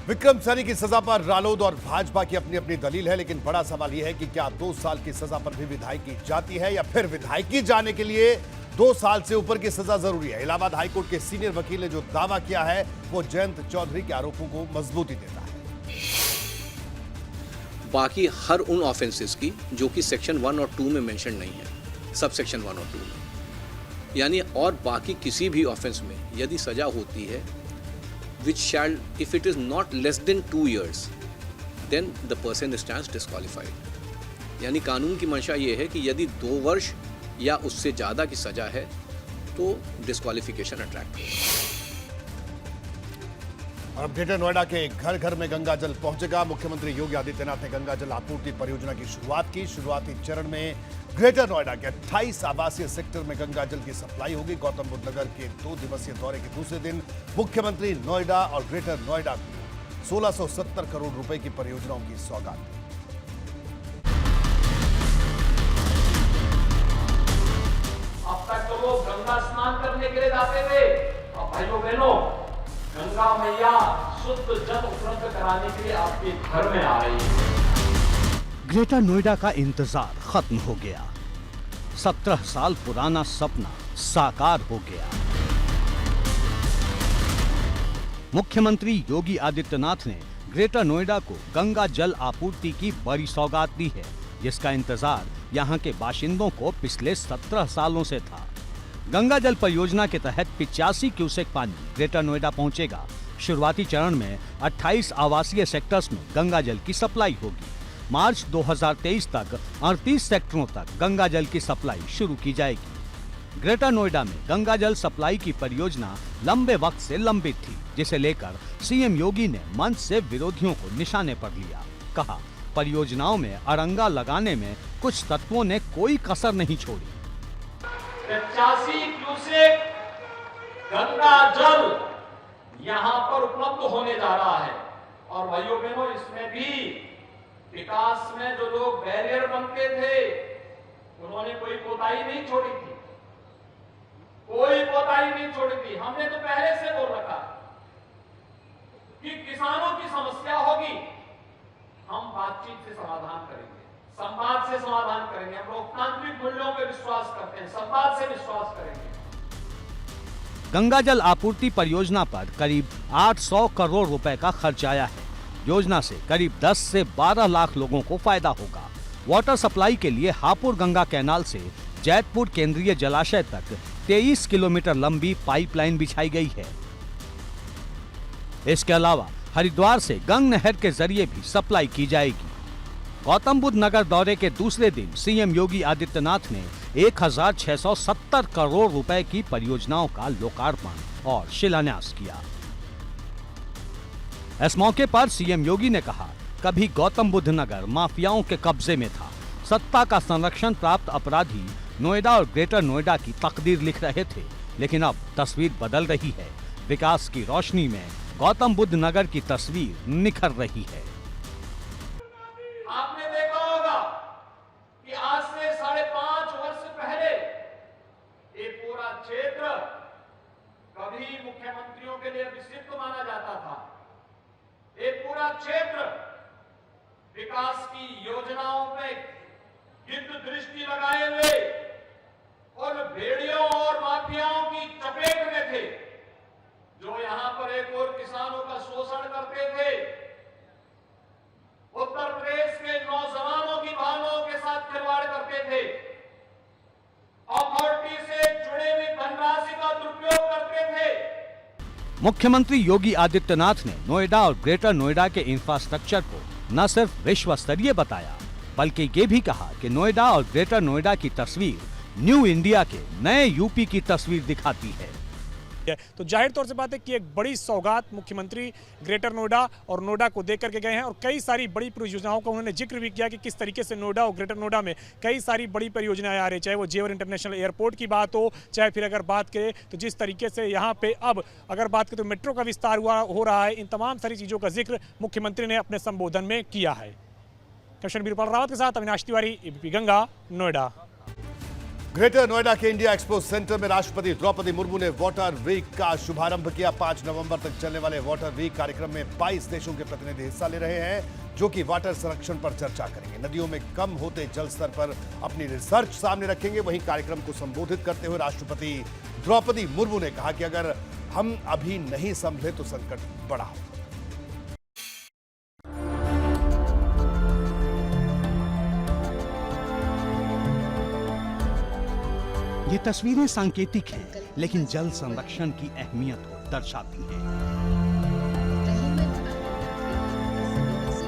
विक्रम सैनी की सजा पर रालोद और भाजपा की अपनी अपनी दलील है, लेकिन बड़ा सवाल यह है कि क्या 2 साल की सजा पर भी विधायकी जाती है या फिर विधायकी जाने के लिए 2 साल से ऊपर की सजा जरूरी है। इलाहाबाद हाईकोर्ट के सीनियर वकील ने जो दावा किया है वो जयंत चौधरी के आरोपों को मजबूती देता है। बाकी हर उन ऑफेंसेस की जो कि सेक्शन 1 और 2 में मेंशन नहीं है, सब सेक्शन 1 और 2 में, यानी और बाकी किसी भी ऑफेंस में यदि सजा होती है which shall, if it is not less than 2 years, then the person stands disqualified. यानी कानून की मंशा ये है कि यदि 2 वर्ष या उससे ज़्यादा की सजा है तो डिस्क्वालिफिकेशन अट्रैक्ट होगा। अब ग्रेटर नोएडा के घर घर में गंगा जल पहुंचेगा। मुख्यमंत्री योगी आदित्यनाथ ने गंगा जल आपूर्ति परियोजना की शुरुआत की। शुरुआती चरण में ग्रेटर नोएडा के 28 आवासीय सेक्टर में गंगा जल की सप्लाई होगी। गौतम बुद्ध नगर के 2 दिवसीय दौरे के दूसरे दिन मुख्यमंत्री नोएडा और ग्रेटर नोएडा को 1670 करोड़ रुपए की परियोजनाओं की सौगात दी। अब तक तो लोग गंगा स्नान करने के लिए जाते थे, अब भाइयों बहनों गंगा मैया शुद्ध जल उपलब्ध कराने के लिए आपके घर में आ रही है। ग्रेटर नोएडा का इंतजार खत्म हो गया। 17 साल पुराना सपना साकार हो गया। मुख्यमंत्री योगी आदित्यनाथ ने ग्रेटर नोएडा को गंगा जल आपूर्ति की बड़ी सौगात दी है, जिसका इंतजार यहां के बाशिंदों को पिछले 17 सालों से था। गंगा जल परियोजना के तहत 85 क्यूसेक पानी ग्रेटर नोएडा पहुंचेगा। शुरुआती चरण में 28 आवासीय सेक्टर्स में गंगा जल की सप्लाई होगी। मार्च 2023 तक 38 सेक्टरों तक गंगा जल की सप्लाई शुरू की जाएगी। ग्रेटर नोएडा में गंगा जल सप्लाई की परियोजना लंबे वक्त से लंबित थी, जिसे लेकर सीएम योगी ने मंच से विरोधियों को निशाने पर लिया। कहा, परियोजनाओं में अड़ंगा लगाने में कुछ तत्वों ने कोई कसर नहीं छोड़ी। 85 क्यूसेक गंगा जल यहाँ पर उपलब्ध होने जा रहा है और भाइयों बहनों इसमें भी विकास में जो लोग बैरियर बनते थे उन्होंने कोई कोताही नहीं छोड़ी थी, कोई कोताही नहीं छोड़ी थी। हमने तो पहले से बोल रखा कि किसानों की समस्या होगी, हम बातचीत से समाधान करेंगे, संवाद से समाधान करेंगे। हम लोकतांत्रिक मूल्यों पर विश्वास करते हैं, संवाद से विश्वास करेंगे। गंगा जल आपूर्ति परियोजना पर करीब 800 करोड़ रुपए का खर्च आया है। योजना से करीब 10 से 12 लाख लोगों को फायदा होगा। वाटर सप्लाई के लिए हापुड़ गंगा कैनाल से जैतपुर केंद्रीय जलाशय तक 23 किलोमीटर लंबी पाइपलाइन बिछाई गई है। इसके अलावा हरिद्वार से गंग नहर के जरिए भी सप्लाई की जाएगी। गौतम बुद्ध नगर दौरे के दूसरे दिन सीएम योगी आदित्यनाथ ने 1670 करोड़ रुपए की परियोजनाओं का लोकार्पण और शिलान्यास किया। इस मौके पर सीएम योगी ने कहा, कभी गौतम बुद्ध नगर माफियाओं के कब्जे में था। सत्ता का संरक्षण प्राप्त अपराधी नोएडा और ग्रेटर नोएडा की तकदीर लिख रहे थे, लेकिन अब तस्वीर बदल रही है। विकास की रोशनी में गौतम बुद्ध नगर की तस्वीर निखर रही है। आपने देखा होगा कि आज से 5.5 वर्ष पहले ये पूरा क्षेत्र कभी मुख्यमंत्रियों के लिए विक्षिप्त माना जाता था। ये पूरा क्षेत्र विकास की योजनाओं में गिद्ध दृष्टि लगाए हुए और भेड़ियों और माफियाओं की चपेट में थे, जो यहां पर एक और किसानों का शोषण करते थे। उत्तर प्रदेश के नौजवानों की भावनाओं के साथ खिलवाड़ करते थे। अथॉरिटी से जुड़े हुई धनराशि का दुरुपयोग करते थे। मुख्यमंत्री योगी आदित्यनाथ ने नोएडा और ग्रेटर नोएडा के इंफ्रास्ट्रक्चर को न सिर्फ विश्व स्तरीय बताया, बल्कि ये भी कहा कि नोएडा और ग्रेटर नोएडा की तस्वीर न्यू इंडिया के नए यूपी की तस्वीर दिखाती है। तो जाहिर तौर से बात है कि एक बड़ी सौगात मुख्यमंत्री ग्रेटर नोएडा और नोएडा को देकर के गए हैं और कई सारी बड़ी परियोजनाओं का उन्होंने जिक्र भी किया कि किस तरीके से नोएडा और ग्रेटर नोएडा में कई सारी बड़ी परियोजनाएं आ रही, चाहे वो जेवर इंटरनेशनल एयरपोर्ट की बात हो, चाहे फिर अगर बात करें तो जिस तरीके से यहाँ पे अब अगर बात करें तो मेट्रो का विस्तार हो रहा है। इन तमाम सारी चीज़ों का जिक्र मुख्यमंत्री ने अपने संबोधन में किया है। कैप्टन बीरपाल रावत के साथ अविनाश तिवारी, एबीपी गंगा, नोएडा। ग्रेटर नोएडा के इंडिया एक्सपो सेंटर में राष्ट्रपति द्रौपदी मुर्मू ने वाटर वीक का शुभारंभ किया। 5 नवंबर तक चलने वाले वाटर वीक कार्यक्रम में 22 देशों के प्रतिनिधि हिस्सा ले रहे हैं, जो कि वाटर संरक्षण पर चर्चा करेंगे। नदियों में कम होते जल स्तर पर अपनी रिसर्च सामने रखेंगे। वहीं कार्यक्रम को संबोधित करते हुए राष्ट्रपति द्रौपदी मुर्मू ने कहा कि अगर हम अभी नहीं संभले तो संकट बड़ा हो। ये तस्वीरें सांकेतिक हैं, लेकिन जल संरक्षण की अहमियत को दर्शाती हैं।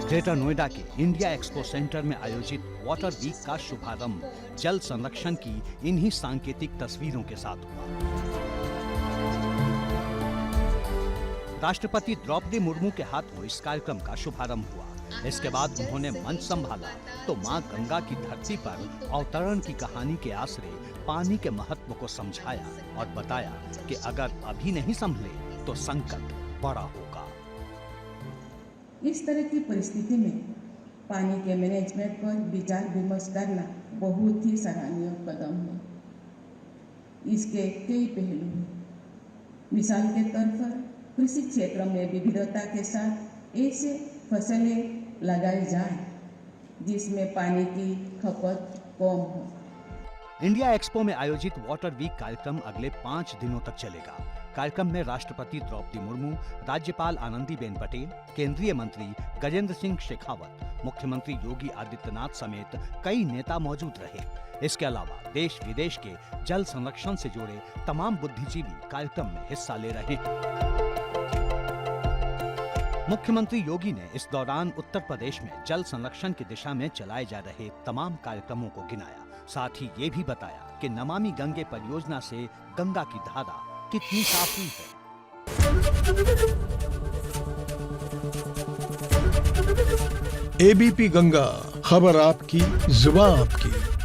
ग्रेटर नोएडा के इंडिया एक्सपो सेंटर में आयोजित वाटर वीक का शुभारंभ जल संरक्षण की इन्हीं सांकेतिक तस्वीरों के साथ हुआ। राष्ट्रपति द्रौपदी मुर्मू के हाथों इस कार्यक्रम का शुभारंभ हुआ। इसके बाद उन्होंने मंच संभाला तो मां गंगा की धरती पर अवतरण की कहानी के आसरे पानी के महत्व को समझाया और बताया कि अगर अभी नहीं संभले तो संकट बड़ा होगा। इस तरह की परिस्थिति में पानी के मैनेजमेंट पर विचार विमर्श करना बहुत ही सराहनीय कदम है। इसके कई पहलू हैं। मिसाल के तौर पर कृषि क्षेत्र में विविधता के साथ ऐसे फसलें लगाई जाए जिसमें पानी की खपत कम हो। इंडिया एक्सपो में आयोजित वाटर वीक कार्यक्रम अगले 5 दिनों तक चलेगा। कार्यक्रम में राष्ट्रपति द्रौपदी मुर्मू, राज्यपाल आनंदीबेन पटेल, केंद्रीय मंत्री गजेंद्र सिंह शेखावत, मुख्यमंत्री योगी आदित्यनाथ समेत कई नेता मौजूद रहे। इसके अलावा देश विदेश के जल संरक्षण से जुड़े तमाम बुद्धिजीवी कार्यक्रम में हिस्सा ले रहे हैं। मुख्यमंत्री योगी ने इस दौरान उत्तर प्रदेश में जल संरक्षण की दिशा में चलाए जा रहे तमाम कार्यक्रमों को गिनाया। साथ ही ये भी बताया कि नमामि गंगे परियोजना से गंगा की धारा कितनी साफ हुई है। एबीपी गंगा, खबर आपकी, जुबान आपकी।